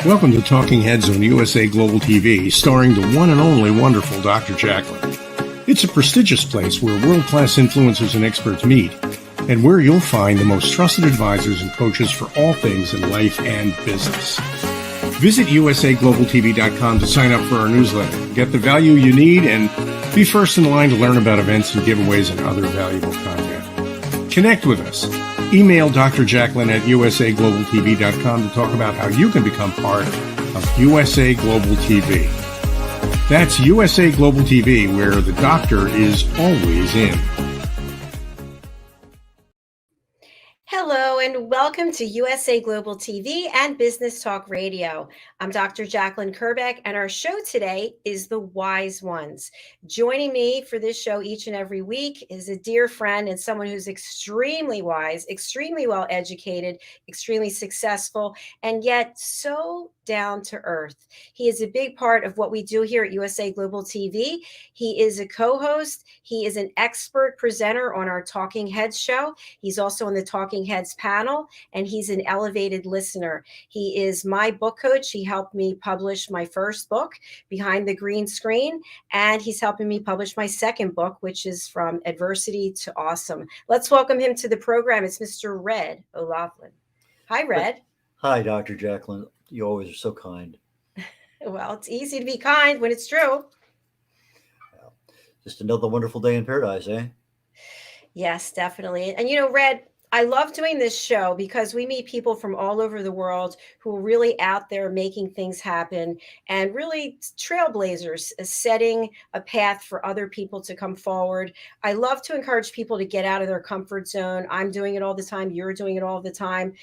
Welcome to Talking Heads on USA Global TV, starring the one and only wonderful Dr. JACALYN. It's a prestigious place where world-class influencers and experts meet, and where you'll find the most trusted advisors and coaches for all things in life and business. Visit usaglobaltv.com to sign up for our newsletter, get the value you need, and be first in line to learn about events and giveaways and other valuable content. Connect with us. Email Dr. JACALYN at usaglobaltv.com to talk about how you can become part of USA Global TV. That's USA Global TV, where the doctor is always in. Hello and welcome to USA Global TV and Business Talk Radio. I'm Dr. JACALYN KERBECK, and our show today is The Wise Ones. Joining me for this show each and every week is a dear friend and someone who's extremely wise, extremely well educated, extremely successful, and yet so down to earth. He is a big part of what we do here at USA Global TV. He is a co-host. He is an expert presenter on our Talking Heads show. He's also on the Talking Heads panel, and he's an elevated listener. He is my book coach. He helped me publish my first book, Behind the Green Screen, and he's helping me publish my second book, which is From Adversity to Awesome. Let's welcome him to the program. It's Mr. Red O'Loughlin. Hi, Red. Hi, Dr. JACALYN. You always are so kind. Well, it's easy to be kind when it's true. Yeah. Just another wonderful day in paradise, eh? Yes, definitely. And Red, I love doing this show because we meet people from all over the world who are really out there making things happen and really trailblazers, setting a path for other people to come forward. I love to encourage people to get out of their comfort zone. I'm doing it all the time. You're doing it all the time.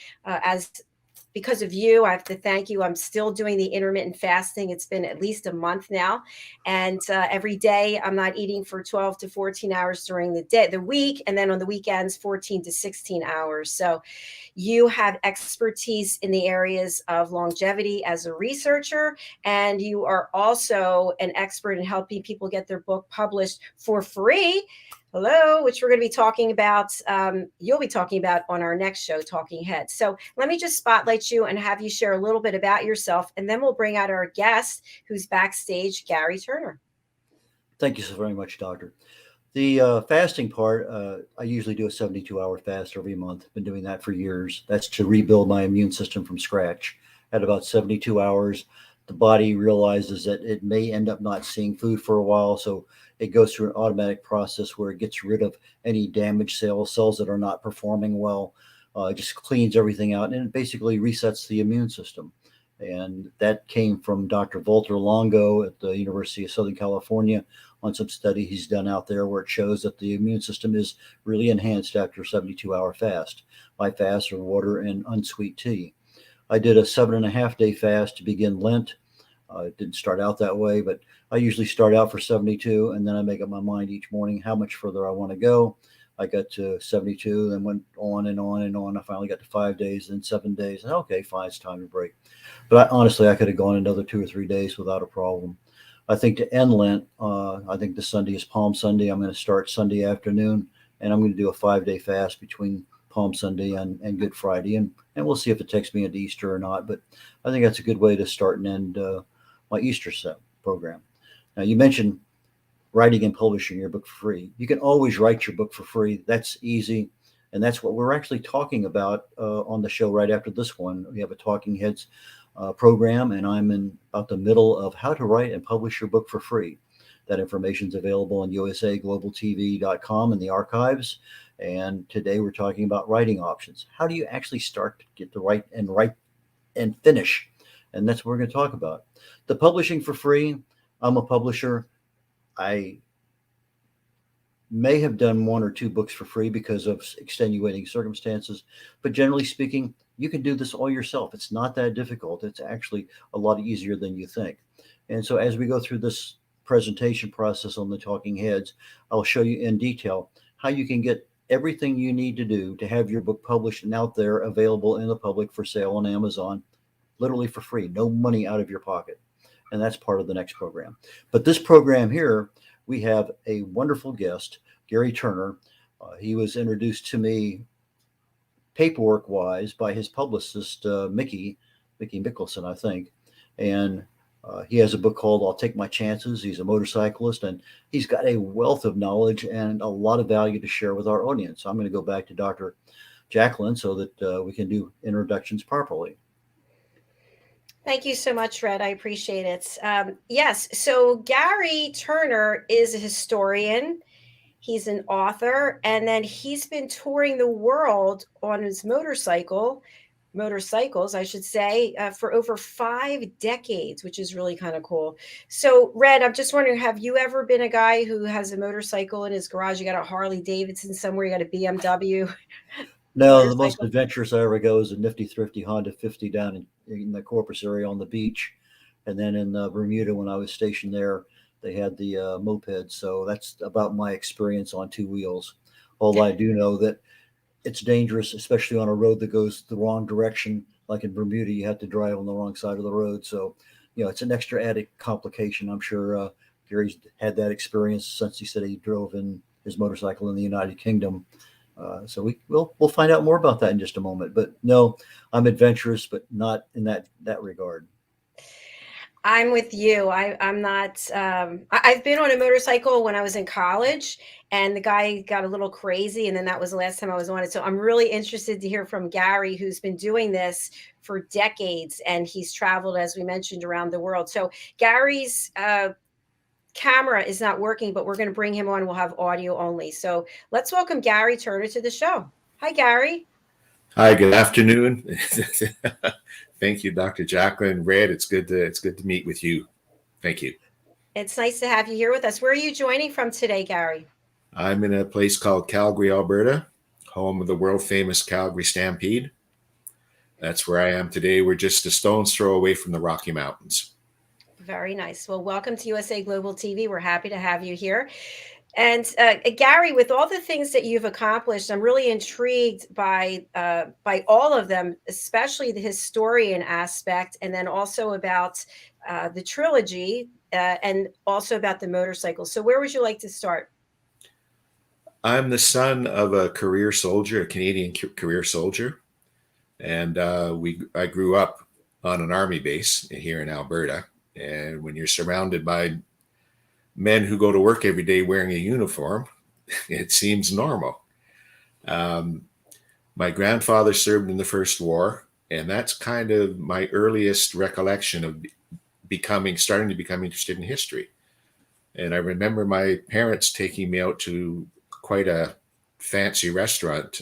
Because of you, I have to thank you. I'm still doing the intermittent fasting. It's been at least a month now. And every day I'm not eating for 12 to 14 hours during the week. And then on the weekends, 14 to 16 hours. So you have expertise in the areas of longevity as a researcher. And you are also an expert in helping people get their book published for free. Hello, which we're going to be talking about, you'll be talking about on our next show, Talking Heads. So let me just spotlight you and have you share a little bit about yourself, and then we'll bring out our guest who's backstage, Gary Turner. Thank you so very much, Doctor. The fasting part, I usually do a 72-hour fast every month. Been doing that for years. That's to rebuild my immune system from scratch. At about 72 hours, the body realizes that it may end up not seeing food for a while, so it goes through an automatic process where it gets rid of any damaged cells that are not performing well. It just cleans everything out, and it basically resets the immune system. And that came from Dr. Walter Longo at the University of Southern California on some study he's done out there where it shows that the immune system is really enhanced after a 72-hour fast. My fasts are water and unsweet tea. I did a 7.5-day fast to begin Lent. It didn't start out that way, but I usually start out for 72, and then I make up my mind each morning how much further I want to go. I got to 72, then went on and on and on. I finally got to 5 days, then 7 days. And okay, fine, it's time to break. But honestly, I could have gone another 2 or 3 days without a problem. I think to end Lent, I think the Sunday is Palm Sunday. I'm going to start Sunday afternoon, and I'm going to do a 5-day fast between Palm Sunday and Good Friday. And we'll see if it takes me into Easter or not. But I think that's a good way to start and end my Easter set program. Now, you mentioned writing and publishing your book for free. You can always write your book for free. That's easy. And that's what we're actually talking about on the show right after this one. We have a Talking Heads program, and I'm in about the middle of how to write and publish your book for free. That information is available on usaglobaltv.com in the archives. And today we're talking about writing options. How do you actually start to get to write and finish? And that's what we're going to talk about. The publishing for free. I'm a publisher. I may have done 1 or 2 books for free because of extenuating circumstances, but generally speaking, you can do this all yourself. It's not that difficult. It's actually a lot easier than you think. And so as we go through this presentation process on the Talking Heads, I'll show you in detail how you can get everything you need to do to have your book published and out there available in the public for sale on Amazon, literally for free, no money out of your pocket. And that's part of the next program. But this program here, we have a wonderful guest, Gary Turner. He was introduced to me paperwork-wise by his publicist, Mickey, Mickey Mickelson, I think. And he has a book called I'll Take My Chances. He's a motorcyclist, and he's got a wealth of knowledge and a lot of value to share with our audience. So I'm going to go back to Dr. JACALYN so that we can do introductions properly. Thank you so much, Red. I appreciate it. Yes, so Gary Turner is a historian. He's an author, and then he's been touring the world on his motorcycles, I should say, for over 5 decades, which is really kind of cool. So, Red, I'm just wondering, have you ever been a guy who has a motorcycle in his garage? You got a Harley Davidson somewhere, you got a BMW No, the most motorcycle? adventurous I ever go is a nifty, thrifty Honda 50 down in the Corpus area on the beach. And then in Bermuda, when I was stationed there, they had the moped. So that's about my experience on two wheels. Although I do know that it's dangerous, especially on a road that goes the wrong direction. Like in Bermuda, you have to drive on the wrong side of the road. So, it's an extra added complication. I'm sure Gary's had that experience since he said he drove in his motorcycle in the United Kingdom. So we'll find out more about that in just a moment. But no, I'm adventurous, but not in that regard. I'm with you. I'm not. I've been on a motorcycle when I was in college, and the guy got a little crazy, and then that was the last time I was on it. So I'm really interested to hear from Gary, who's been doing this for decades, and he's traveled, as we mentioned, around the world. So Gary's camera is not working, but we're going to bring him on. We'll have audio only. So let's welcome Gary Turner to the show. Hi, Gary. Hi, good afternoon. Thank you, Dr. JACALYN. Red, it's good to meet with you. Thank you. It's nice to have you here with us. Where are you joining from today, Gary? I'm in a place called Calgary, Alberta, home of the world famous Calgary Stampede. That's where I am today. We're just a stone's throw away from the Rocky Mountains. Very nice. Well, welcome to USA Global TV. We're happy to have you here. And Gary, with all the things that you've accomplished, I'm really intrigued by all of them, especially the historian aspect, and then also about the trilogy, and also about the motorcycle. So, where would you like to start? I'm the son of a career soldier, a Canadian career soldier, and I grew up on an army base here in Alberta. And when you're surrounded by men who go to work every day wearing a uniform, it seems normal. My grandfather served in the First War, and that's kind of my earliest recollection of starting to become interested in history. And I remember my parents taking me out to quite a fancy restaurant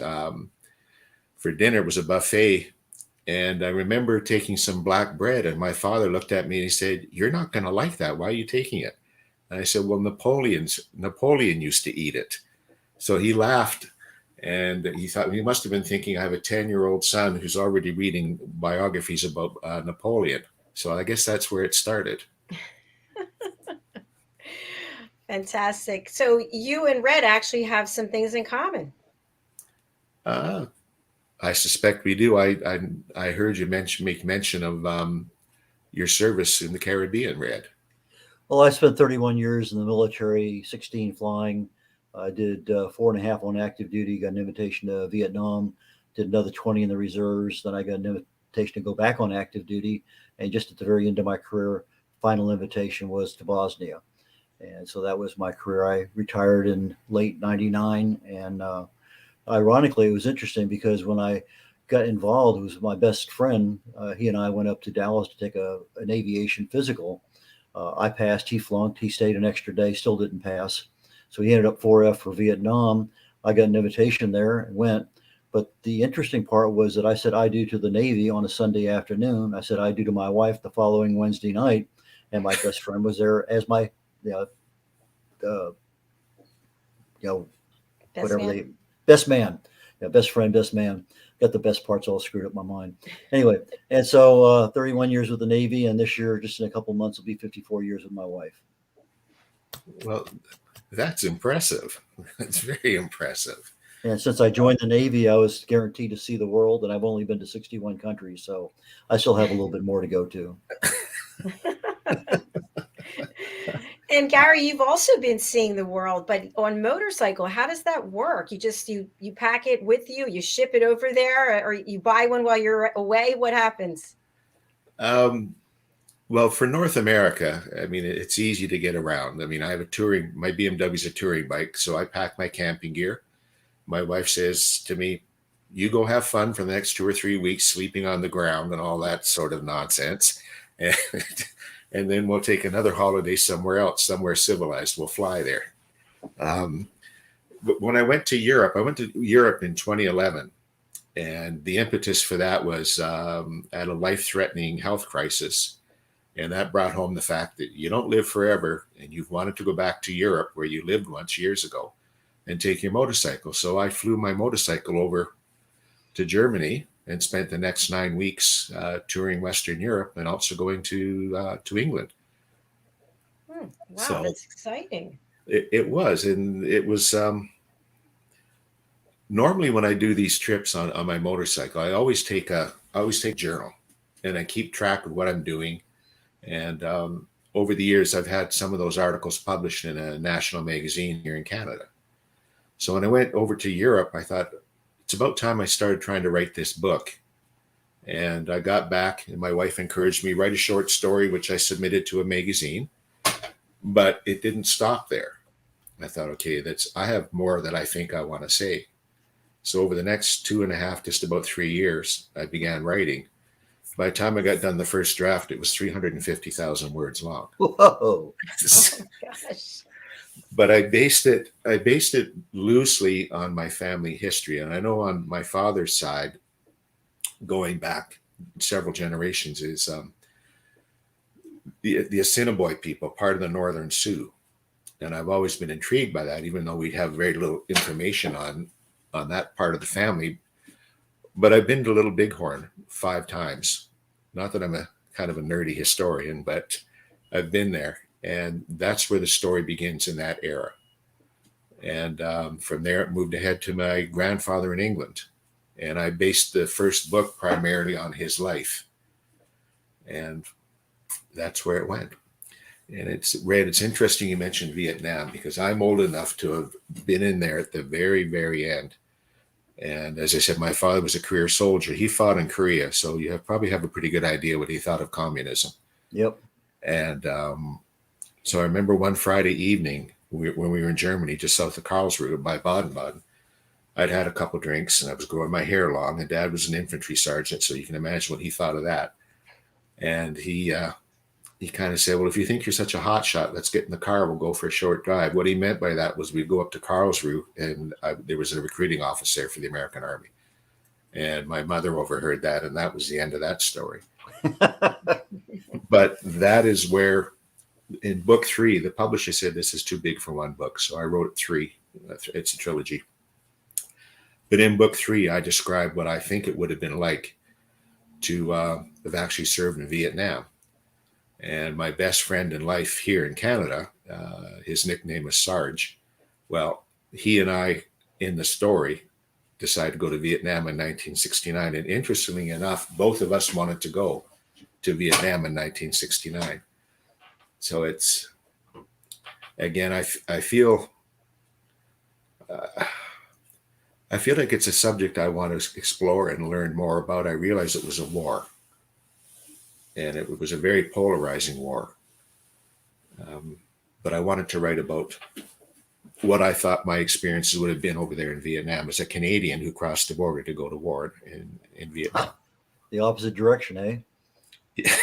for dinner. It was a buffet. And I remember taking some black bread, and my father looked at me and he said, "You're not going to like that. Why are you taking it?" And I said, "Well, Napoleon used to eat it." So he laughed, and he must have been thinking, I have a 10-year-old son who's already reading biographies about Napoleon. So I guess that's where it started. Fantastic. So you and Red actually have some things in common. I suspect we do. I heard you make mention of your service in the Caribbean, Red. Well, I spent 31 years in the military, 16 flying. I did 4.5 on active duty, got an invitation to Vietnam, did another 20 in the reserves. Then I got an invitation to go back on active duty. And just at the very end of my career, final invitation was to Bosnia. And so that was my career. I retired in late 99. And ironically, it was interesting because when I got involved, it was my best friend. He and I went up to Dallas to take an aviation physical. I passed, he flunked, he stayed an extra day, still didn't pass. So he ended up 4F for Vietnam. I got an invitation there and went. But the interesting part was that I said I do to the Navy on a Sunday afternoon. I said I do to my wife the following Wednesday night. And my best friend was there as my, best man. Yeah, best friend, best man. Got the best parts all screwed up my mind. Anyway, and so 31 years with the Navy, and this year, just in a couple months, will be 54 years with my wife. Well, that's impressive. That's very impressive. And since I joined the Navy, I was guaranteed to see the world, and I've only been to 61 countries, so I still have a little bit more to go to. And Gary, you've also been seeing the world, but on motorcycle, how does that work? You pack it with you, you ship it over there, or you buy one while you're away? What happens? Um, well, for North America, I mean, it's easy to get around. I mean, I have my BMW is a touring bike, so I pack my camping gear. My wife says to me, you go have fun for the next 2 or 3 weeks, sleeping on the ground and all that sort of nonsense. And, and then we'll take another holiday somewhere else, somewhere civilized. We'll fly there. Um, but when I went to Europe in 2011. And the impetus for that was at a life-threatening health crisis. And that brought home the fact that you don't live forever, and you've wanted to go back to Europe where you lived once years ago and take your motorcycle. So I flew my motorcycle over to Germany and spent the next 9 weeks touring Western Europe and also going to England. Wow, So that's exciting. it was, and it was normally when I do these trips on my motorcycle, I always take a journal, and I keep track of what I'm doing. And over the years, I've had some of those articles published in a national magazine here in Canada. So when I went over to Europe, I thought it's about time I started trying to write this book. And I got back, and my wife encouraged me write a short story, which I submitted to a magazine. But it didn't stop there. I thought, okay, I have more that I think I want to say. So over the next 2.5, just about 3 years, I began writing. By the time I got done the first draft, it was 350,000 words long. Whoa. Oh gosh. But I based it loosely on my family history. And I know on my father's side, going back several generations, is the Assiniboine people, part of the Northern Sioux. And I've always been intrigued by that, even though we have very little information on that part of the family. But I've been to Little Bighorn 5 times. Not that I'm a kind of a nerdy historian, but I've been there. And that's where the story begins in that era. And from there, it moved ahead to my grandfather in England. And I based the first book primarily on his life. And that's where it went. And it's interesting you mentioned Vietnam, because I'm old enough to have been in there at the very, very end. And as I said, my father was a career soldier. He fought in Korea, so you probably have a pretty good idea what he thought of communism. Yep. And so I remember one Friday evening when we were in Germany, just south of Karlsruhe by Baden-Baden, I'd had a couple drinks and I was growing my hair long, and Dad was an infantry sergeant, so you can imagine what he thought of that. And he kind of said, well, if you think you're such a hot shot, let's get in the car. We'll go for a short drive. What he meant by that was we'd go up to Karlsruhe, and there was a recruiting office there for the American Army. And my mother overheard that, and that was the end of that story. But that is where, in book 3, the publisher said this is too big for one book. So I wrote 3. It's a trilogy. But in book 3, I described what I think it would have been like to have actually served in Vietnam. And my best friend in life here in Canada, his nickname is Sarge. Well, he and I, in the story, decided to go to Vietnam in 1969. And interestingly enough, both of us wanted to go to Vietnam in 1969. So it's, again, I feel like it's a subject I want to explore and learn more about. I realize it was a war. And it was a very polarizing war. But I wanted to write about what I thought my experiences would have been over there in Vietnam as a Canadian who crossed the border to go to war in Vietnam. The opposite direction, eh? Yeah.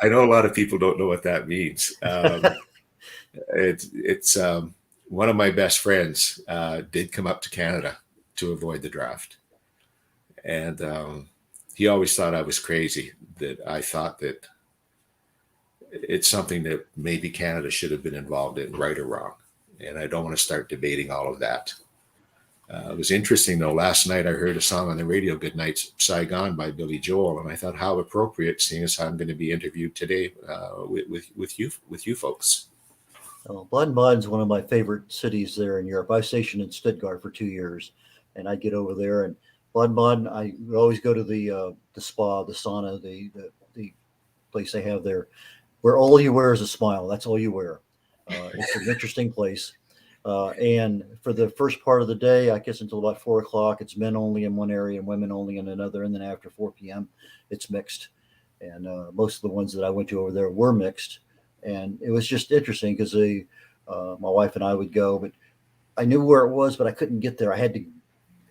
I know a lot of people don't know what that means. It's one of my best friends did come up to Canada to avoid the draft. And he always thought I was crazy, that I thought that it's something that maybe Canada should have been involved in, right or wrong. And I don't want to start debating all of that. It was interesting, though. Last night I heard a song on the radio, Good Night Saigon by Billy Joel. And I thought, how appropriate, seeing as how I'm going to be interviewed today with you folks. Baden-Baden's one of my favorite cities there in Europe. I was stationed in Stuttgart for 2 years, and I get over there, and Baden-Baden, I always go to the spa, the sauna, the place they have there, where all you wear is a smile. That's all you wear. It's an interesting place. And for the first part of the day, I guess until about 4 o'clock, it's men only in one area and women only in another. And then after 4 p.m., it's mixed. And most of the ones that I went to over there were mixed. And it was just interesting because my wife and I would go, but I knew where it was, but I couldn't get there. A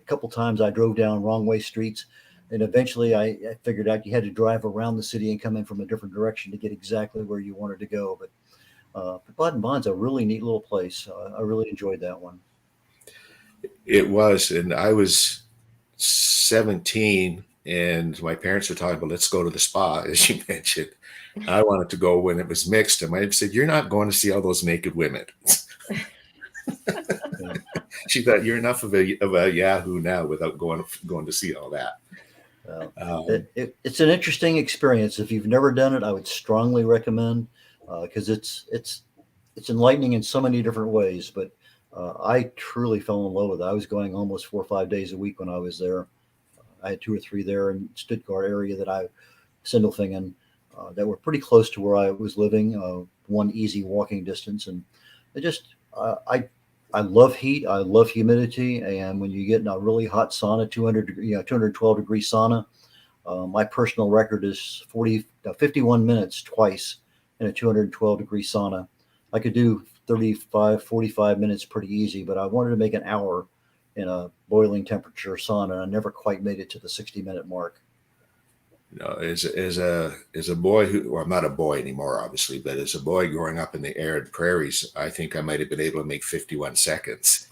couple times I drove down wrong way streets. And eventually I figured out you had to drive around the city and come in from a different direction to get exactly where you wanted to go. But Baden-Baden's a really neat little place. I really enjoyed that one. It was, and I was 17, and my parents were talking about let's go to the spa, as you mentioned. I wanted to go when it was mixed, and my mom said, "You're not going to see all those naked women." She thought you're enough of a Yahoo now without going to see all that. It's an interesting experience. If you've never done it, I would strongly recommend because it's enlightening in so many different ways. But I truly fell in love with it. I was going almost 4 or 5 days a week when I was there. I had 2 or 3 there in Stuttgart area Sindelfingen, that were pretty close to where I was living, one easy walking distance. And it just, I love heat. I love humidity. And when you get in a really hot sauna, 212 degree sauna, my personal record is 51 minutes twice in a 212 degree sauna. I could do 35, 45 minutes pretty easy, but I wanted to make an hour in a boiling temperature sauna. And I never quite made it to the 60-minute mark. As a boy well, I'm not a boy anymore, obviously, but as a boy growing up in the arid prairies, I think I might have been able to make 51 seconds.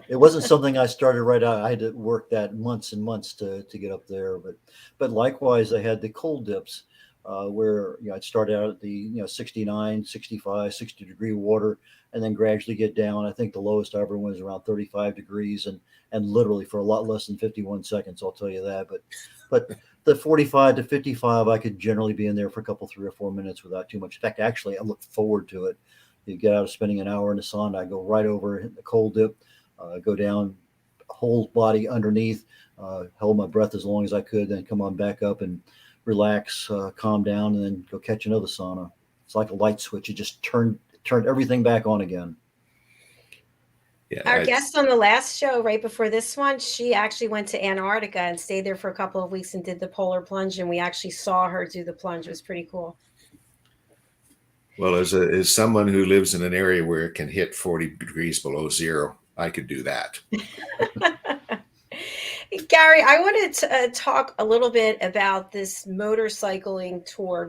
It wasn't something I started right out. I had to work that months and months to get up there. But likewise, I had the cold dips where I'd start out at the 69, 65, 60 degree water, and then gradually get down. I think the lowest I ever went was around 35 degrees, and literally for a lot less than 51 seconds, I'll tell you that. But the 45 to 55, I could generally be in there for a couple, 3 or 4 minutes without too much. In fact, actually, I look forward to it. You get out of spending an hour in the sauna, I go right over, hit the cold dip, go down, whole body underneath, held my breath as long as I could, then come on back up and relax, calm down, and then go catch another sauna. It's like a light switch. It just turned everything back on again. Yeah, Our guest on the last show, right before this one, she actually went to Antarctica and stayed there for a couple of weeks and did the polar plunge, and we actually saw her do the plunge. It was pretty cool. Well, as someone who lives in an area where it can hit 40 degrees below zero, I could do that. Gary, I wanted to talk a little bit about this motorcycling tour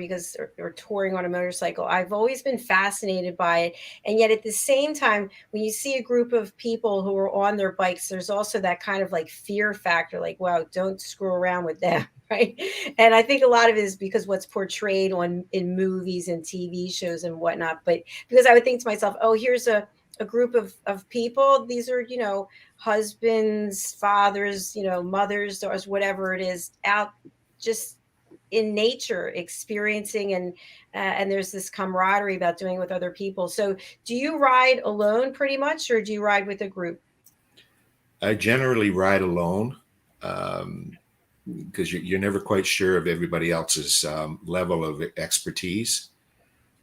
or touring on a motorcycle. I've always been fascinated by it. And yet at the same time, when you see a group of people who are on their bikes, there's also that kind of like fear factor, like, wow, don't screw around with them. Right. And I think a lot of it is because what's portrayed in movies and TV shows and whatnot. But because I would think to myself, oh, here's a group of people. These are, husbands, fathers, mothers, daughters, whatever it is, out just in nature experiencing, and there's this camaraderie about doing it with other people. So do you ride alone pretty much, or do you ride with a group? I generally ride alone because you're never quite sure of everybody else's level of expertise.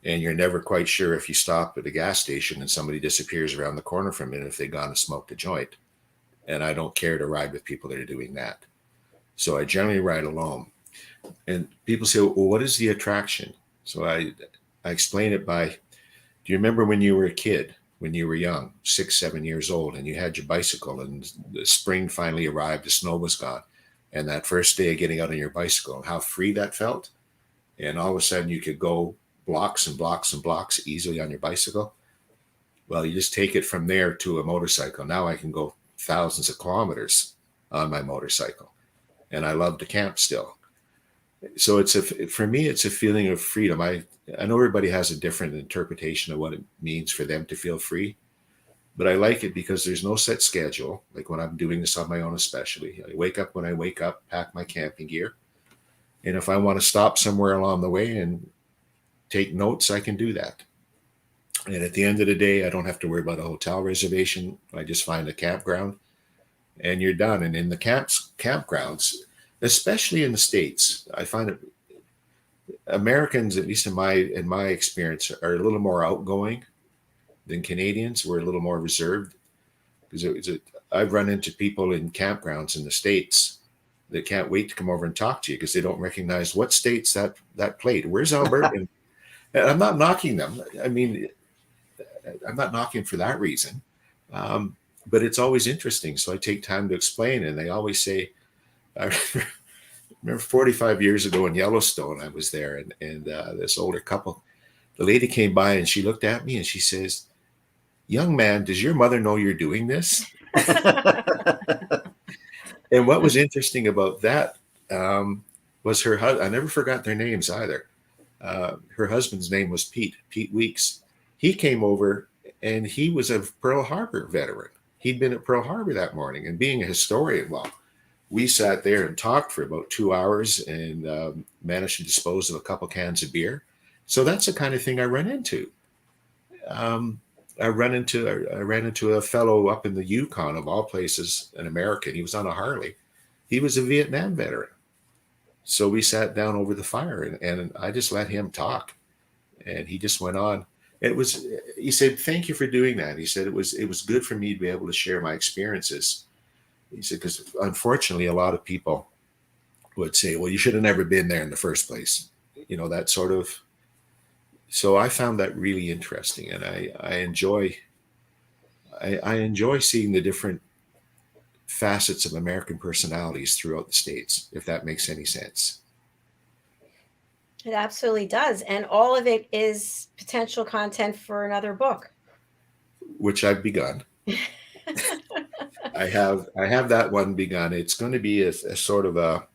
And you're never quite sure if you stop at a gas station and somebody disappears around the corner from it if they've gone and smoked a joint. And I don't care to ride with people that are doing that. So I generally ride alone. And people say, well, what is the attraction? So I explain it by, do you remember when you were a kid, when you were young, 6, 7 years old, and you had your bicycle and the spring finally arrived, the snow was gone. And that first day of getting out on your bicycle and how free that felt. And all of a sudden you could go blocks and blocks and blocks easily on your bicycle. Well, you just take it from there to a motorcycle. Now I can go thousands of kilometers on my motorcycle, and I love to camp still. So for me, it's a feeling of freedom. I know everybody has a different interpretation of what it means for them to feel free, but I like it because there's no set schedule. Like when I'm doing this on my own, especially, I wake up when I wake up, pack my camping gear, and if I want to stop somewhere along the way and take notes, I can do that. And at the end of the day, I don't have to worry about a hotel reservation. I just find a campground and you're done. And in the campgrounds, especially in the States, I find it Americans, at least in my experience, are a little more outgoing. than Canadians. We're a little more reserved because I've run into people in campgrounds in the States that can't wait to come over and talk to you because they don't recognize what states that played. Where's Alberta? And I'm not knocking them. I mean, I'm not knocking for that reason. But it's always interesting. So I take time to explain, and they always say, I remember 45 years ago in Yellowstone, I was there, and this older couple, the lady came by and she looked at me and she says, "Young man, does your mother know you're doing this?" And what was interesting about that was her husband. I never forgot their names either. Her husband's name was Pete Weeks. He came over and he was a Pearl Harbor veteran. He'd been at Pearl Harbor that morning, and being a historian, well, we sat there and talked for about 2 hours and managed to dispose of a couple cans of beer. So that's the kind of thing I run into. I ran into a fellow up in the Yukon, of all places, an American. He was on a Harley. He was a Vietnam veteran. So we sat down over the fire, and I just let him talk, and he just went on. He said, "Thank you for doing that." He said, it was good for me to be able to share my experiences. He said, because unfortunately, a lot of people would say, "Well, you should have never been there in the first place." That sort of. So I found that really interesting, and I enjoy seeing the different facets of American personalities throughout the States, if that makes any sense. It absolutely does. And all of it is potential content for another book. Which I've begun. I have that one begun. It's going to be a sort of a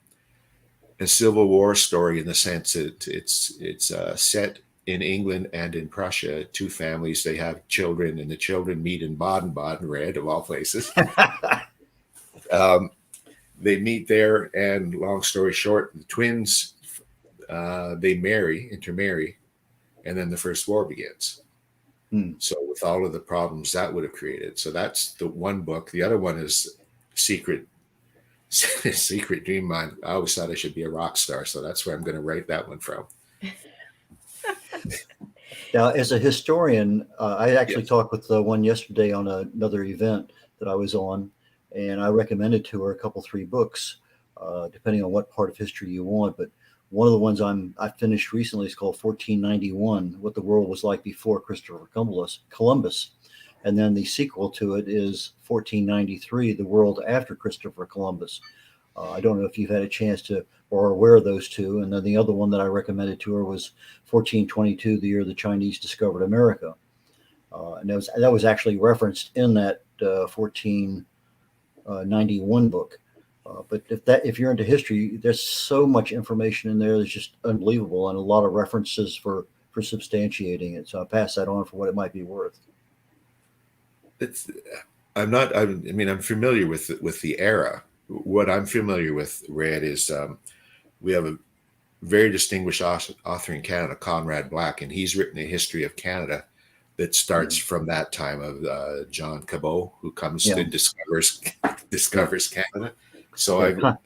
Civil War story, in the sense that it's set in England and in Prussia. Two families, they have children, and the children meet in Baden-Baden, Red, of all places. They meet there, and long story short, the twins, they intermarry, and then the First War begins. So with all of the problems that would have created. So that's the one book. The other one is Secret Dream Mine. I always thought I should be a rock star, so that's where I'm going to write that one from. Now, as a historian, I actually Yes. talked with one yesterday on another event that I was on, and I recommended to her a couple, 3 books, depending on what part of history you want. But one of the ones I finished recently is called 1491, What the World Was Like Before Christopher Columbus. And then the sequel to it is 1493, The World After Christopher Columbus. I don't know if you've had a chance to or are aware of those two. And then the other one that I recommended to her was 1422, the year the Chinese discovered America. And that was actually referenced in that 1491 book. But if you're into history, there's so much information in there that's just unbelievable, and a lot of references for substantiating it. So I pass that on for what it might be worth. I'm familiar with the era. What I'm familiar with, Red, is we have a very distinguished author in Canada, Conrad Black, and he's written a history of Canada that starts from that time of John Cabot, who comes and discovers Canada. So I think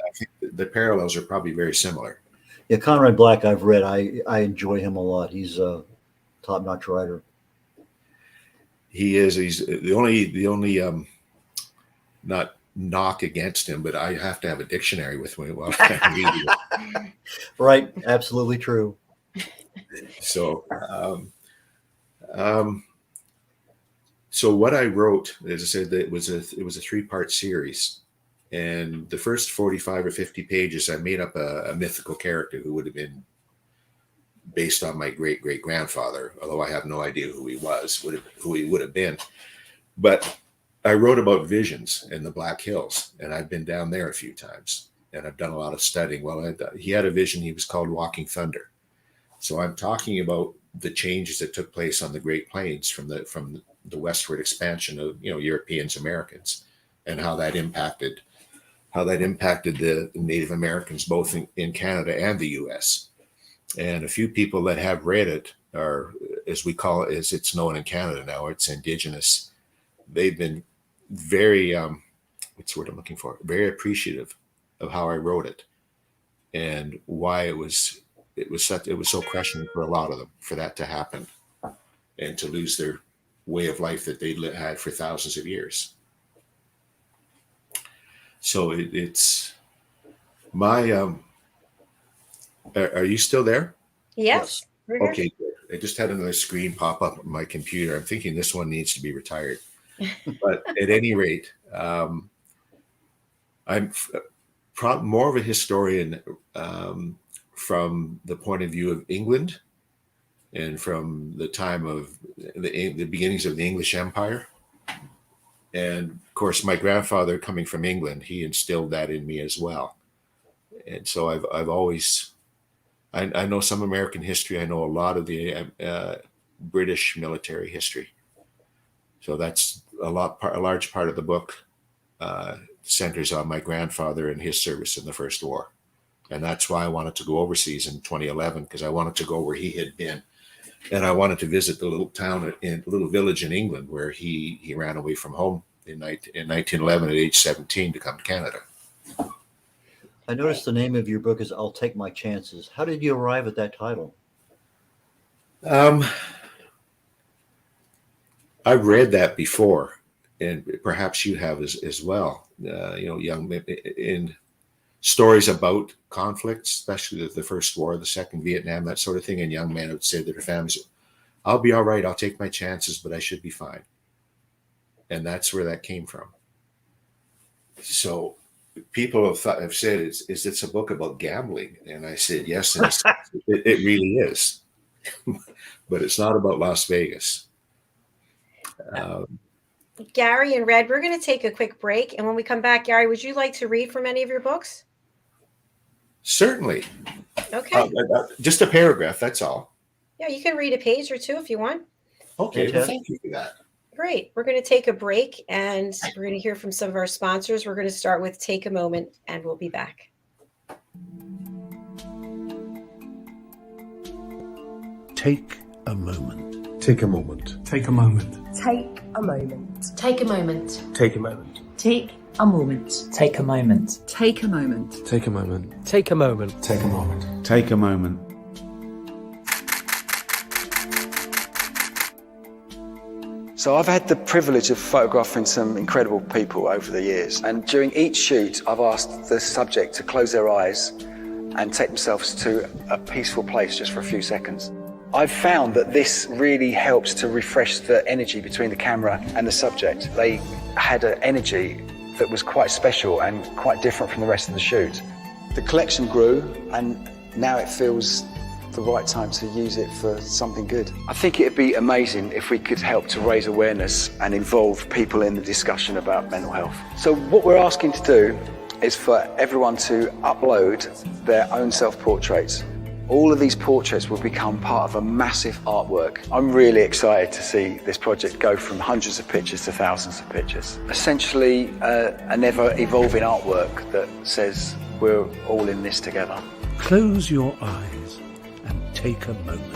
the parallels are probably very similar. Yeah, Conrad Black, I've read. I enjoy him a lot. He's a top-notch writer. He is. He's the only not knock against him, but I have to have a dictionary with me while I'm reading it. Right, absolutely true. So, so what I wrote, as I said, it was a 3-part series, and the first 45 or 50 pages, I made up a mythical character who would have been based on my great grandfather, although I have no idea who he would have been. But I wrote about visions in the Black Hills, and I've been down there a few times, and I've done a lot of studying. Well, he had a vision. He was called Walking Thunder. So I'm talking about the changes that took place on the Great Plains from the westward expansion of Europeans, Americans, and how that impacted the Native Americans both in Canada and the U.S. And a few people that have read it are, as we call it, as it's known in Canada now, it's Indigenous. They've been very, what's the word I'm looking for? Very appreciative of how I wrote it, and why it was so crushing for a lot of them for that to happen, and to lose way of life that they had for thousands of years. So it's my. Are you still there? Yes. We're here. Okay, good. I just had another screen pop up on my computer. I'm thinking this one needs to be retired. But at any rate, I'm more of a historian from the point of view of England and from the time of the beginnings of the English Empire. And of course, my grandfather coming from England, he instilled that in me as well. And so I've always, I know some American history. I know a lot of the British military history. So that's a large part of the book centers on my grandfather and his service in the First War. And that's why I wanted to go overseas in 2011, because I wanted to go where he had been. And I wanted to visit the little village in England where he ran away from home in 1911 at age 17 to come to Canada. I noticed the name of your book is I'll Take My Chances. How did you arrive at that title? I've read that before, and perhaps you have as well. Young in stories about conflicts, especially the First War, the Second Vietnam, that sort of thing. And young men would say to their families, "I'll be all right. I'll take my chances, but I should be fine." And that's where that came from. So people have said, "Is it's a book about gambling?" And I said, "Yes, and it really is." But it's not about Las Vegas. Gary and Red, we're going to take a quick break. And when we come back, Gary, would you like to read from any of your books? Certainly. Okay. Just a paragraph, that's all. Yeah, you can read a page or two if you want. Okay, well, thank you for that. Great. We're going to take a break and we're going to hear from some of our sponsors. We're going to start with Take a Moment, and we'll be back. Take a moment. Take a moment. Take a moment. Take a moment. Take a moment. Take a moment. Take a moment. Take a moment. Take a moment. Take a moment. Take a moment. Take a moment. Take a moment. So I've had the privilege of photographing some incredible people over the years, and during each shoot I've asked the subject to close their eyes and take themselves to a peaceful place just for a few seconds. I've found that this really helps to refresh the energy between the camera and the subject. They had an energy that was quite special and quite different from the rest of the shoot. The collection grew, and now it feels the right time to use it for something good. I think it'd be amazing if we could help to raise awareness and involve people in the discussion about mental health. So what we're asking to do is for everyone to upload their own self-portraits. All of these portraits will become part of a massive artwork. I'm really excited to see this project go from hundreds of pictures to thousands of pictures. Essentially, an ever-evolving artwork that says we're all in this together. Close your eyes and take a moment.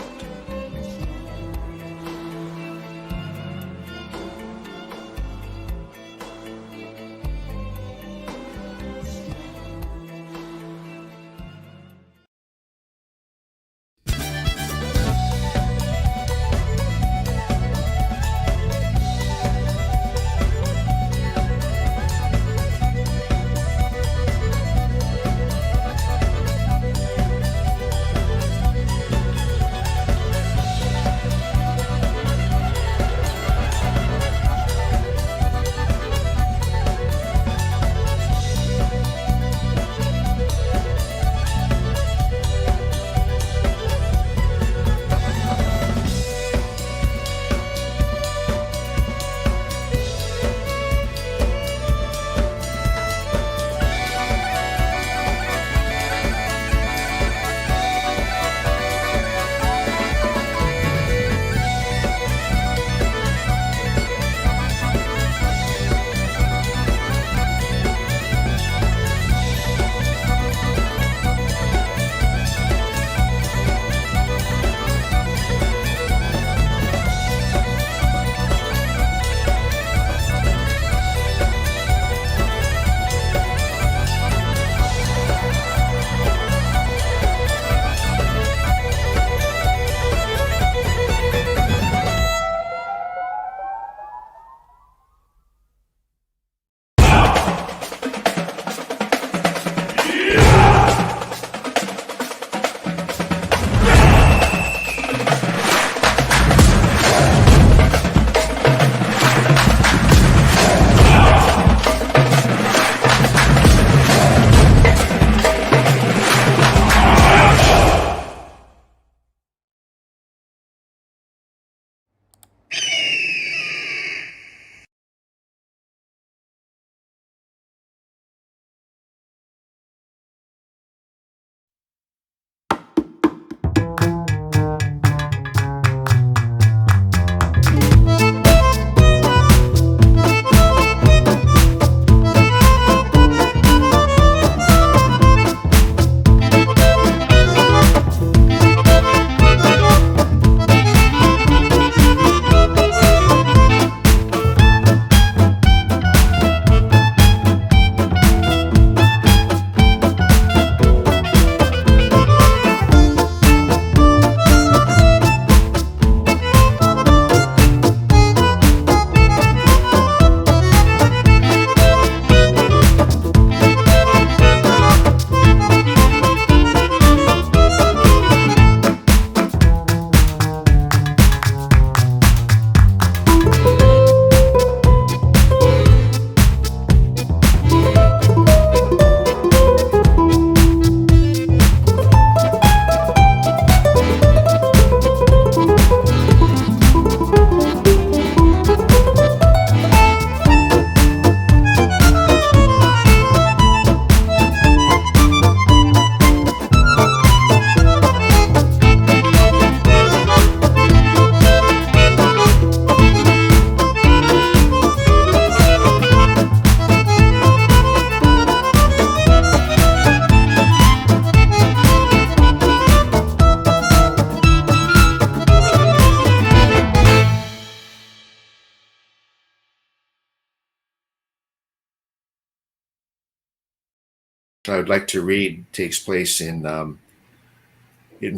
I would like to read takes place in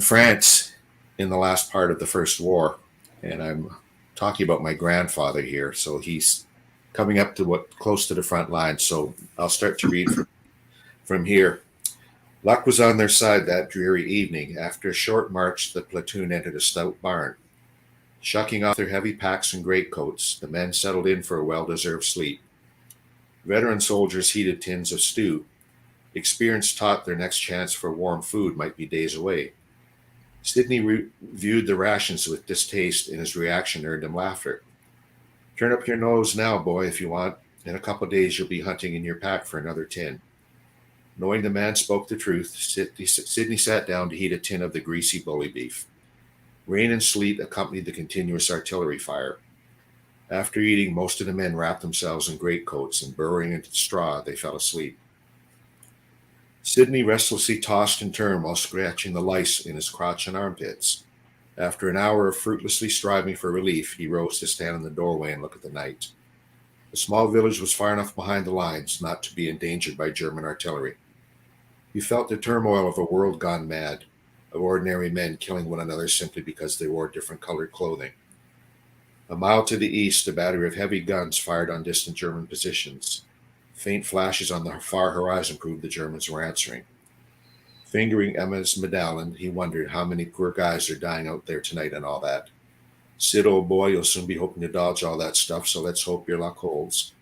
France in the last part of the First War, and I'm talking about my grandfather here. So he's coming up to what close to the front line. So I'll start to read from here. Luck was on their side that dreary evening. After a short march, the platoon entered a stout barn. Shucking off their heavy packs and greatcoats, the men settled in for a well-deserved sleep. Veteran soldiers heated tins of stew. Experience taught their next chance for warm food might be days away. Sidney viewed the rations with distaste, and his reaction earned him laughter. Turn up your nose now, boy, if you want. In a couple of days, you'll be hunting in your pack for another tin. Knowing the man spoke the truth, Sidney sat down to heat a tin of the greasy bully beef. Rain and sleet accompanied the continuous artillery fire. After eating, most of the men wrapped themselves in greatcoats, and burrowing into the straw, they fell asleep. Sidney restlessly tossed and turned while scratching the lice in his crotch and armpits. After an hour of fruitlessly striving for relief, he rose to stand in the doorway and look at the night. The small village was far enough behind the lines not to be endangered by German artillery. He felt the turmoil of a world gone mad, of ordinary men killing one another simply because they wore different colored clothing. A mile to the east, a battery of heavy guns fired on distant German positions. Faint flashes on the far horizon proved the Germans were answering. Fingering Emma's medallion, he wondered how many poor guys are dying out there tonight and all that. Sid, old boy, you'll soon be hoping to dodge all that stuff, so let's hope your luck holds.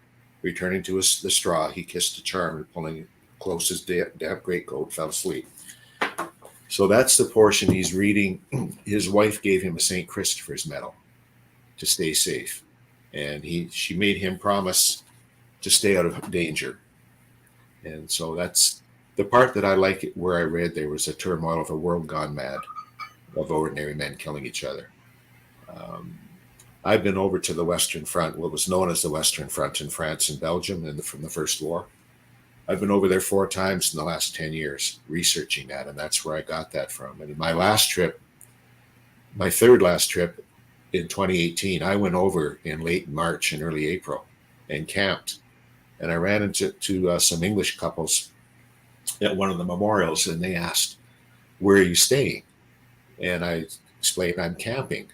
Returning to the straw, he kissed the charm and pulling close his damp greatcoat, fell asleep. So that's the portion he's reading. His wife gave him a St. Christopher's medal to stay safe, and she made him promise to stay out of danger. And so that's the part that I like, where I read there was a turmoil of a world gone mad, of ordinary men killing each other. I've been over to the Western Front, what was known as the Western Front in France and Belgium from the First War. I've been over there 4 times in the last 10 years researching that, and that's where I got that from. And my last trip, my third last trip in 2018, I went over in late March and early April and camped. And I ran into some English couples at one of the memorials, and they asked, "Where are you staying?" And I explained, "I'm camping."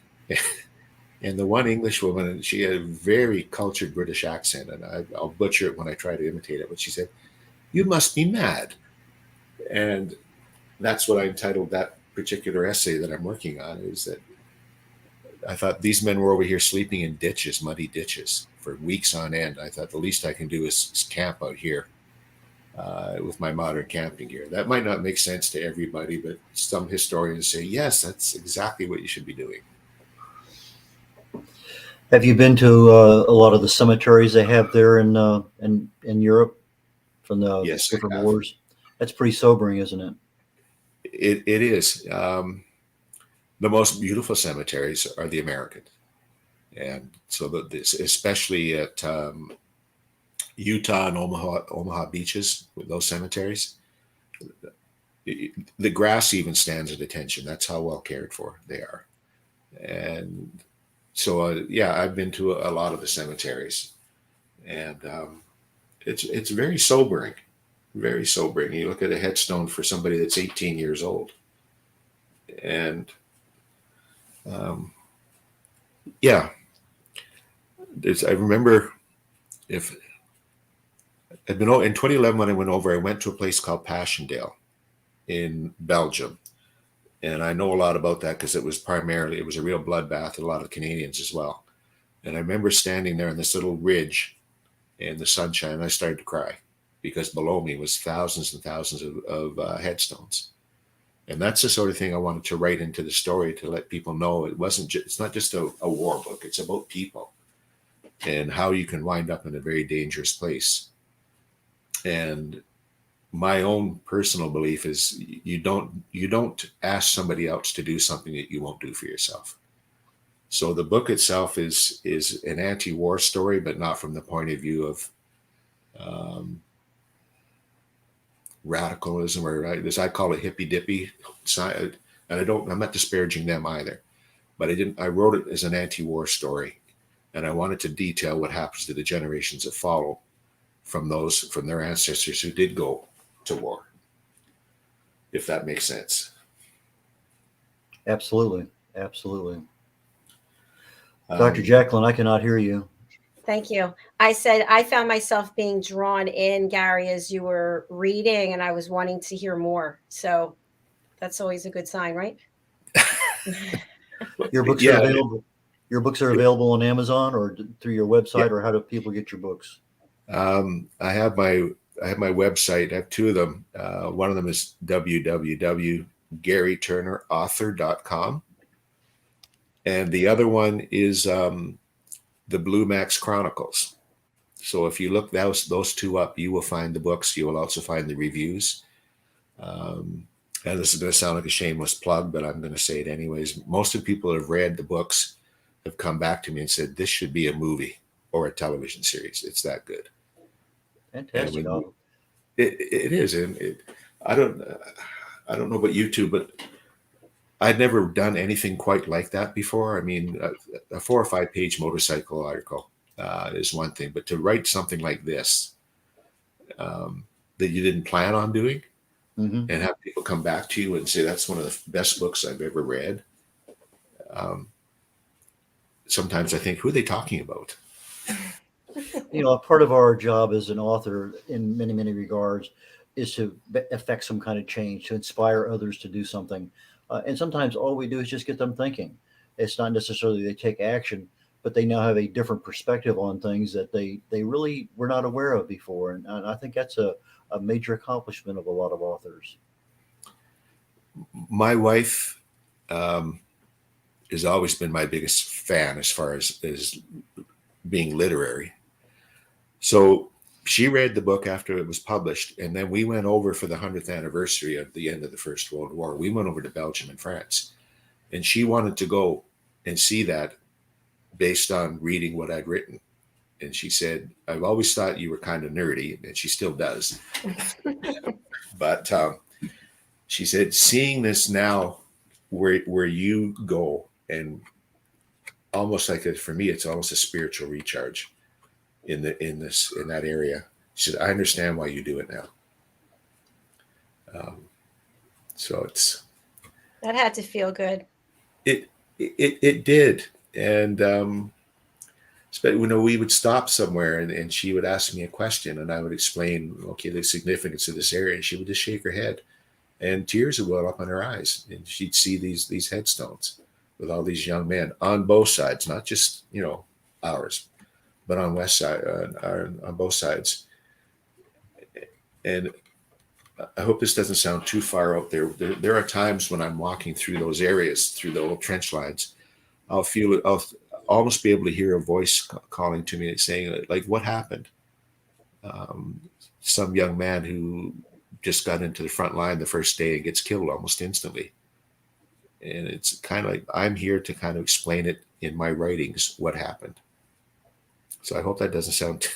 And the one English woman, she had a very cultured British accent, and I'll butcher it when I try to imitate it, but she said, "You must be mad." And that's what I entitled that particular essay that I'm working on, is that I thought these men were over here sleeping in ditches, muddy ditches, for weeks on end. I thought the least I can do is camp out here with my modern camping gear. That might not make sense to everybody, but some historians say, yes, that's exactly what you should be doing. Have you been to a lot of the cemeteries they have there in Europe from the different wars? That's pretty sobering, isn't it? It is. The most beautiful cemeteries are the American, and so especially at Utah and Omaha beaches, with those cemeteries, the grass even stands at attention. That's how well cared for they are. And so, yeah, I've been to a lot of the cemeteries, and it's very sobering, very sobering. You look at a headstone for somebody that's 18 years old, and yeah, I remember I'd been in 2011 when I went over. I went to a place called Passchendaele in Belgium, and I know a lot about that because it was a real bloodbath, and a lot of Canadians as well. And I remember standing there on this little ridge in the sunshine, and I started to cry because below me was thousands and thousands of headstones. And that's the sort of thing I wanted to write into the story, to let people know it's not just a war book. It's about people and how you can wind up in a very dangerous place. And my own personal belief is you don't ask somebody else to do something that you won't do for yourself. So the book itself is an anti-war story, but not from the point of view of radicalism, or as I call it, hippy dippy. And I'm not disparaging them either, but I wrote it as an anti-war story, and I wanted to detail what happens to the generations that follow from their ancestors who did go to war, if that makes sense. Absolutely. Absolutely. Dr. Um, JACALYN, I cannot hear you. Thank you. I said I found myself being drawn in, Gary, as you were reading, and I was wanting to hear more. So that's always a good sign, right? Your books are yeah, available. Your books are available on Amazon or through your website, yeah. or how do people get your books? I have my website. I have two of them. One of them is www.garyturnerauthor.com, and the other one is the Blue Max Chronicles. So if you look those two up, you will find the books. You will also find the reviews. And this is going to sound like a shameless plug, but I'm going to say it anyways. Most of the people that have read the books have come back to me and said, this should be a movie or a television series. It's that good. And Fantastic. it is. And I don't know about you two, but I'd never done anything quite like that before. I mean, a 4 or 5 page motorcycle article is one thing, but to write something like this that you didn't plan on doing, Mm-hmm. and have people come back to you and say that's one of the best books I've ever read. Sometimes I think, who are they talking about? Part of our job as an author, in many, many regards, is to affect some kind of change, to inspire others to do something. And sometimes all we do is just get them thinking. It's not necessarily they take action, but they now have a different perspective on things that they really were not aware of before. And I think that's a major accomplishment of a lot of authors. My wife has always been my biggest fan as far as being literary. So she read the book after it was published, and then we went over for the 100th anniversary of the end of the First World War. We went over to Belgium and France, and she wanted to go and see that based on reading what I'd written. And she said, I've always thought you were kind of nerdy, and she still does. But she said, seeing this now where you go, and almost like for me, it's almost a spiritual recharge in that area. She said, I understand why you do it now. So That had to feel good. it did. And we would stop somewhere and she would ask me a question and I would explain, okay, the significance of this area. And she would just shake her head and tears would well up in her eyes. And she'd see these headstones with all these young men on both sides, not just, ours, but on west side, on both sides. And I hope this doesn't sound too far out there. There are times when I'm walking through those areas, through the old trench lines, I'll almost be able to hear a voice calling to me and saying, like, what happened? Some young man who just got into the front line the first day and gets killed almost instantly. And it's kind of like, I'm here to kind of explain it in my writings, what happened. So I hope that doesn't sound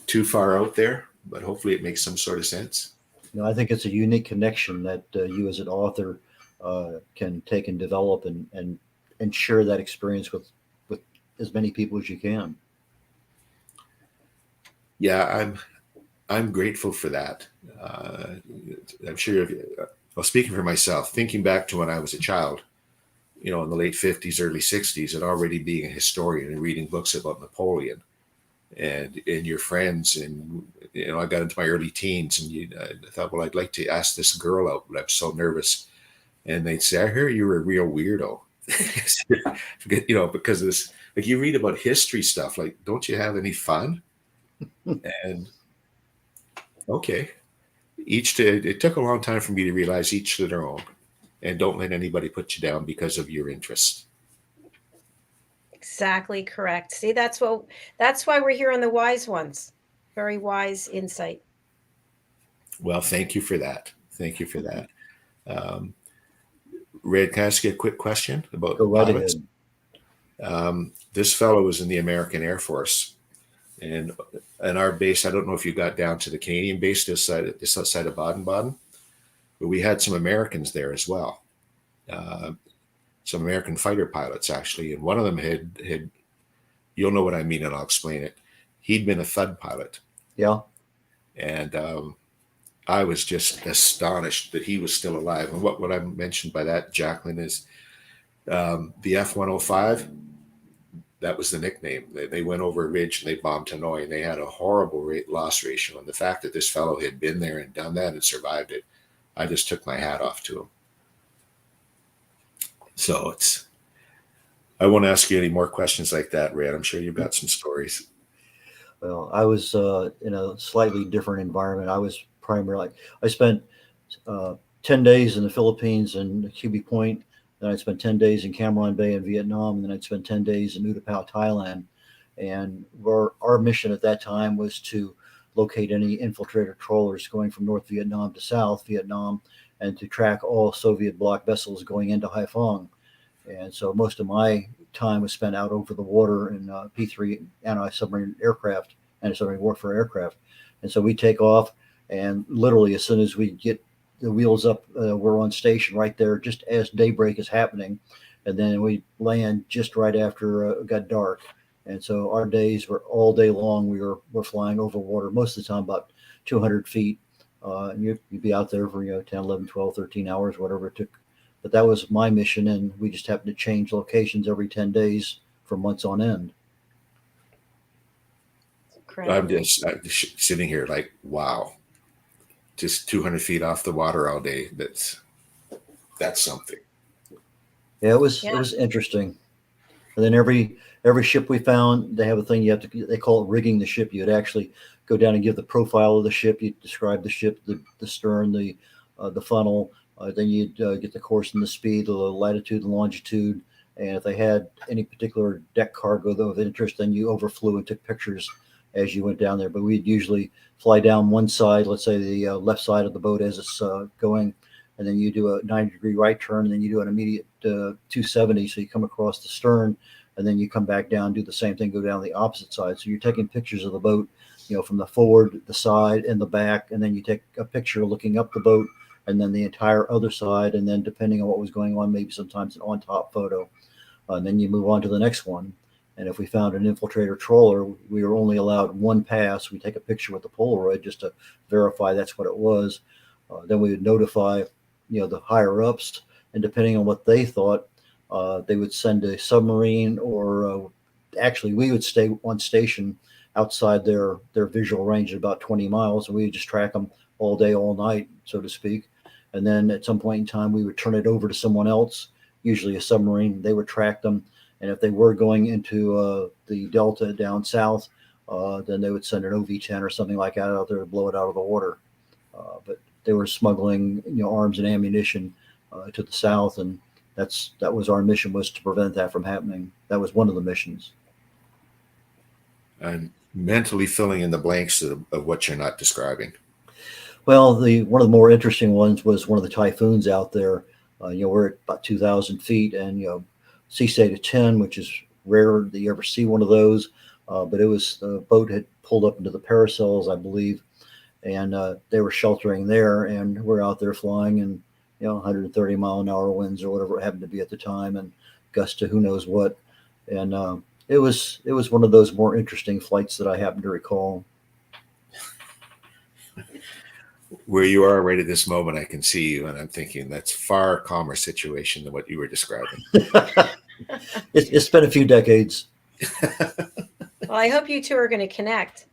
too far out there, but hopefully it makes some sort of sense. I think it's a unique connection that you as an author can take and develop and share that experience with as many people as you can. Yeah, I'm grateful for that. I'm sure, speaking for myself, thinking back to when I was a child, in the late 50s, early 60s, and already being a historian and reading books about Napoleon and your friends. And, I got into my early teens and I thought, well, I'd like to ask this girl out, but I'm so nervous. And they'd say, I heard you're a real weirdo. Because of this, like you read about history stuff, like, don't you have any fun? And okay, it took a long time for me to realize each to their own, and don't let anybody put you down because of your interest. Exactly correct. See, that's why we're here on the Wise Ones. Very wise insight. Well, thank you for that. Red, can I ask you a quick question about Go right pilots? ahead. This fellow was in the American Air Force, and our base, I don't know if you got down to the Canadian base just outside of Baden-Baden, but we had some Americans there as well. Some American fighter pilots, actually, and one of them had you'll know what I mean, and I'll explain it. He'd been a Thud pilot. Yeah. And I was just astonished that he was still alive. And what I mentioned by that, JACALYN, is the F-105. That was the nickname. They went over a ridge and they bombed Hanoi, and they had a horrible loss ratio. And the fact that this fellow had been there and done that and survived it, I just took my hat off to him. So I won't ask you any more questions like that, Red. I'm sure you've got some stories. Well, I was in a slightly different environment. I spent 10 days in the Philippines and Hubei Point. Then I'd spend 10 days in Cam Ranh Bay in Vietnam. And then I'd spend 10 days in Utapao, Thailand. And our mission at that time was to locate any infiltrator trawlers going from North Vietnam to South Vietnam, and to track all Soviet bloc vessels going into Haiphong. And so most of my time was spent out over the water in P-3 anti-submarine aircraft, anti-submarine warfare aircraft. And so we take off, and literally as soon as we get the wheels up, we're on station right there just as daybreak is happening. And then we land just right after it got dark. And so our days were all day long. We're flying over water, most of the time about 200 feet. And you'd be out there for 10, 11, 12, 13 hours, whatever it took. But that was my mission, and we just happened to change locations every 10 days for months on end. I'm just sitting here like, wow, just 200 feet off the water all day. That's something. Yeah, it was interesting. And then every ship we found, they have a thing they call it rigging the ship. You'd actually go down and give the profile of the ship. You describe the ship, the stern, the funnel. Then you'd get the course and the speed, the latitude and longitude. And if they had any particular deck cargo of interest, then you overflew and took pictures as you went down there. But we'd usually fly down one side, let's say the left side of the boat as it's going, and then you do a 90-degree right turn, and then you do an immediate 270. So you come across the stern, and then you come back down, do the same thing, go down the opposite side. So you're taking pictures of the boat, from the forward, the side, and the back, and then you take a picture looking up the boat, and then the entire other side, and then depending on what was going on, maybe sometimes an on-top photo. And then you move on to the next one. And if we found an infiltrator trawler, we were only allowed one pass. We take a picture with the Polaroid just to verify that's what it was. Then we would notify, the higher ups, and depending on what they thought, they would send a submarine, or actually we would stay on station outside their visual range at about 20 miles, and we would just track them all day, all night, so to speak. And then at some point in time, we would turn it over to someone else, usually a submarine. They would track them. And if they were going into the Delta down south, then they would send an OV-10 or something like that out there to blow it out of the water. But they were smuggling, arms and ammunition to the south. And that was our mission, was to prevent that from happening. That was one of the missions. And mentally filling in the blanks of what you're not describing. Well, one of the more interesting ones was one of the typhoons out there. We're at about 2,000 feet, and sea state of 10, which is rare that you ever see one of those. But the boat had pulled up into the Paracels, I believe, and they were sheltering there, and we're out there flying, and 130 mile an hour winds or whatever it happened to be at the time, and gusts to who knows what. And it was one of those more interesting flights that I happen to recall. Where you are right at this moment, I can see you, and I'm thinking that's far calmer situation than what you were describing. It's been a few decades. Well, I hope you two are going to connect.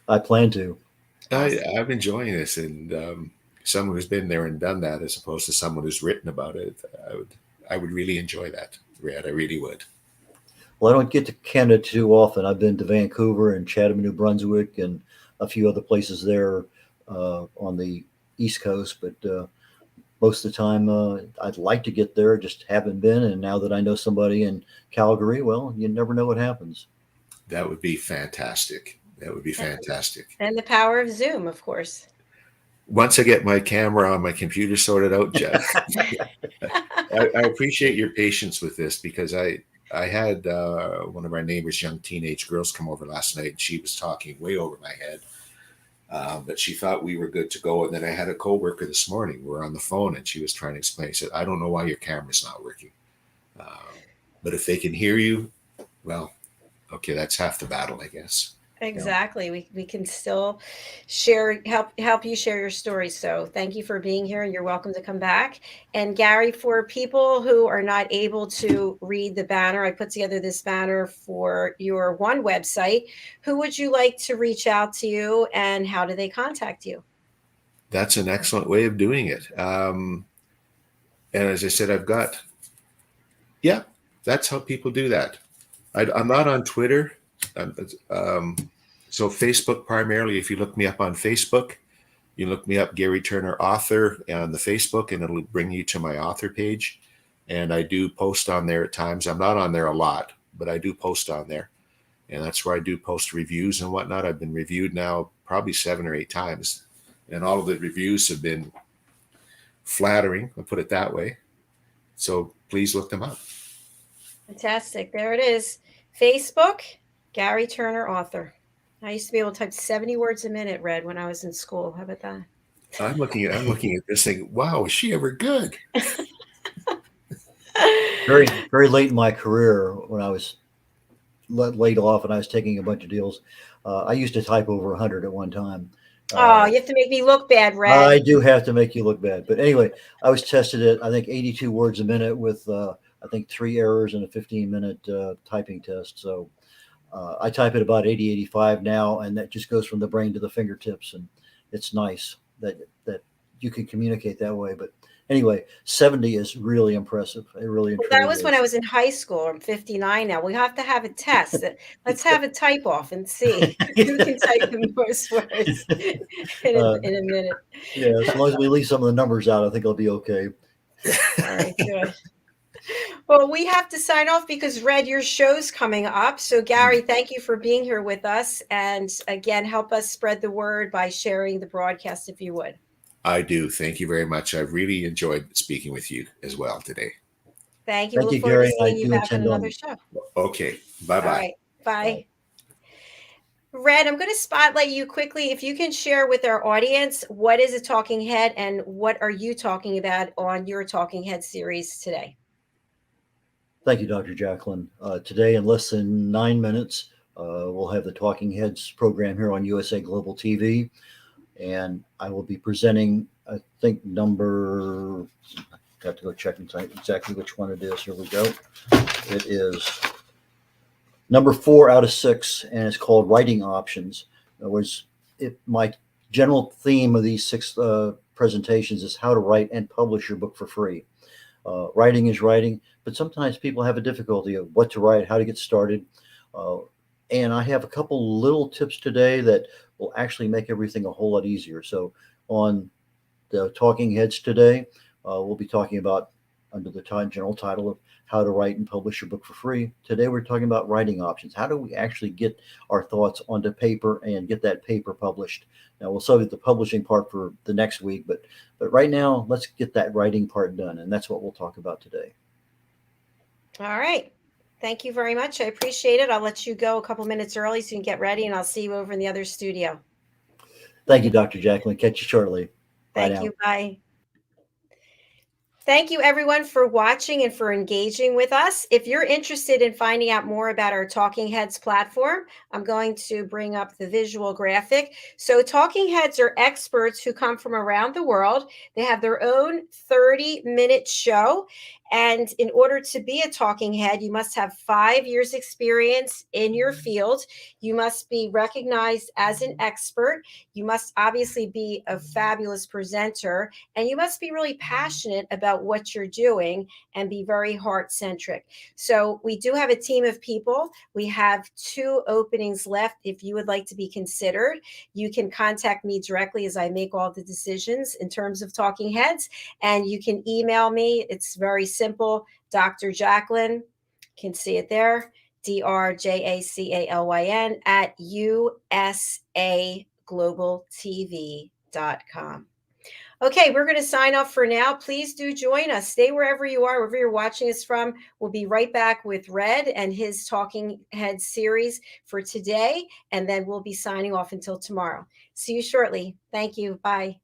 I plan to. I'm enjoying this, and someone who's been there and done that, as opposed to someone who's written about it, I would really enjoy that, Red. I really would. Well, I don't get to Canada too often. I've been to Vancouver and Chatham, New Brunswick, and a few other places there on the East Coast, but most of the time I'd like to get there, just haven't been. And now that I know somebody in Calgary, well, you never know what happens. That would be fantastic. That would be fantastic. And the power of Zoom, of course. Once I get my camera on my computer sorted out, Jeff, I appreciate your patience with this, because I had one of our neighbors' young teenage girls come over last night, and she was talking way over my head. But she thought we were good to go. And then I had a coworker this morning. We're on the phone, and she was trying to explain. She said, I don't know why your camera's not working. But if they can hear you, well, okay, that's half the battle, I guess. Exactly. We can still help you share your story. So thank you for being here, and you're welcome to come back. And Gary, for people who are not able to read the banner, I put together this banner for your one website. Who would you like to reach out to you, and how do they contact you? That's an excellent way of doing it. And as I said, yeah, that's how people do that. I'm not on Twitter. Um, so Facebook primarily, if you look me up on Facebook, you look me up Gary Turner author on the Facebook, and it'll bring you to my author page. And I do post on there at times. I'm not on there a lot, but I do post on there. And that's where I do post reviews and whatnot. I've been reviewed now probably 7 or 8 times. And all of the reviews have been flattering, I'll put it that way. So please look them up. Fantastic. There it is. Facebook, Gary Turner author. I used to be able to type 70 words a minute, Red, when I was in school. How about that? I'm looking at this thing. Wow, is she ever good? Very, very late in my career, when I was laid off and I was taking a bunch of deals, I used to type over 100 at one time. Oh, you have to make me look bad, Red. I do have to make you look bad. But anyway, I was tested at, I think, 82 words a minute with, I think, 3 errors in a 15-minute typing test. So I type at about 80, 85 now, and that just goes from the brain to the fingertips. And it's nice that you can communicate that way. But anyway, 70 is really impressive. It really Well, that was when I was in high school. I'm 59 now. We have to have a test. Let's have a type off and see who can type the most words in a minute. Yeah, as long as we leave some of the numbers out, I think I'll be okay. All right, good. Well, we have to sign off because, Red, your show's coming up. So, Gary, thank you for being here with us. And again, help us spread the word by sharing the broadcast, if you would. I do. Thank you very much. I've really enjoyed speaking with you as well today. Thank you. Thank Look you, forward Gary. to I seeing you do back on intend on another show. Okay. Bye-bye. All right. Bye. Red, I'm going to spotlight you quickly. If you can share with our audience, what is a talking head and what are you talking about on your Talking Head series today? Thank you, Dr. JACALYN. Today, in less than 9 minutes, we'll have the Talking Heads program here on USA Global TV. And I will be presenting, I think, got to go check and type exactly which one it is. Here we go. It is number 4 out of 6, and it's called Writing Options. In other words, my general theme of these 6 presentations is how to write and publish your book for free. Writing is writing, but sometimes people have a difficulty of what to write, how to get started. And I have a couple little tips today that will actually make everything a whole lot easier. So on the Talking Heads today, we'll be talking about, under the general title of how to write and publish your book for free. Today, we're talking about writing options. How do we actually get our thoughts onto paper and get that paper published? Now, we'll save the publishing part for the next week, but right now, let's get that writing part done. And that's what we'll talk about today. All right. Thank you very much. I appreciate it. I'll let you go a couple minutes early so you can get ready, and I'll see you over in the other studio. Thank you, Dr. JACALYN. Catch you shortly. Bye Thank now. you. Bye. Thank you, everyone, for watching and for engaging with us. If you're interested in finding out more about our Talking Heads platform, I'm going to bring up the visual graphic. So Talking Heads are experts who come from around the world. They have their own 30-minute show. And in order to be a talking head, you must have 5 years experience in your field. You must be recognized as an expert. You must obviously be a fabulous presenter, and you must be really passionate about what you're doing and be very heart-centric. So we do have a team of people. We have 2 openings left. If you would like to be considered, you can contact me directly as I make all the decisions in terms of Talking Heads, and you can email me. It's very simple. Dr. JACALYN, can see it there, DRJACALYN at usaglobaltv.com. Okay, we're going to sign off for now. Please do join us. Stay wherever you are, wherever you're watching us from. We'll be right back with Red and his Talking Head series for today, and then we'll be signing off until tomorrow. See you shortly. Thank you. Bye.